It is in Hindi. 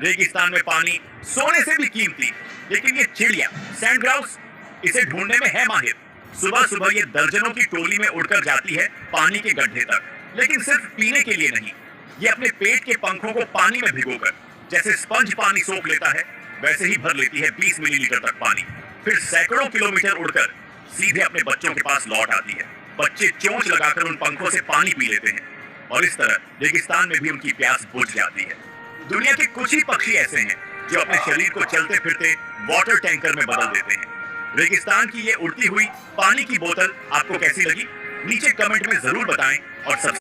रेगिस्तान में पानी सोने से भी कीमती, लेकिन ये चिड़िया सैंड ग्राउस इसे ढूंढने में है माहिर। सुबह सुबह ये दर्जनों की टोली में उड़कर जाती है पानी के गड्ढे तक, लेकिन सिर्फ पीने के लिए नहीं। ये अपने पेट के पंखों को पानी में भिगोकर, जैसे स्पंज पानी सोख लेता है, वैसे ही भर लेती है 20 मिलीलीटर तक पानी। फिर सैकड़ों किलोमीटर उड़कर सीधे अपने बच्चों के पास लौट आती है। बच्चे चोंच लगाकर उन पंखों से पानी पी लेते हैं और इस तरह रेगिस्तान में भी उनकी प्यास बुझ जाती है। दुनिया के कुछ ही पक्षी ऐसे हैं जो अपने शरीर को चलते फिरते वाटर टैंकर में बदल देते हैं। रेगिस्तान की ये उड़ती हुई पानी की बोतल आपको कैसी लगी? नीचे कमेंट में जरूर बताएं और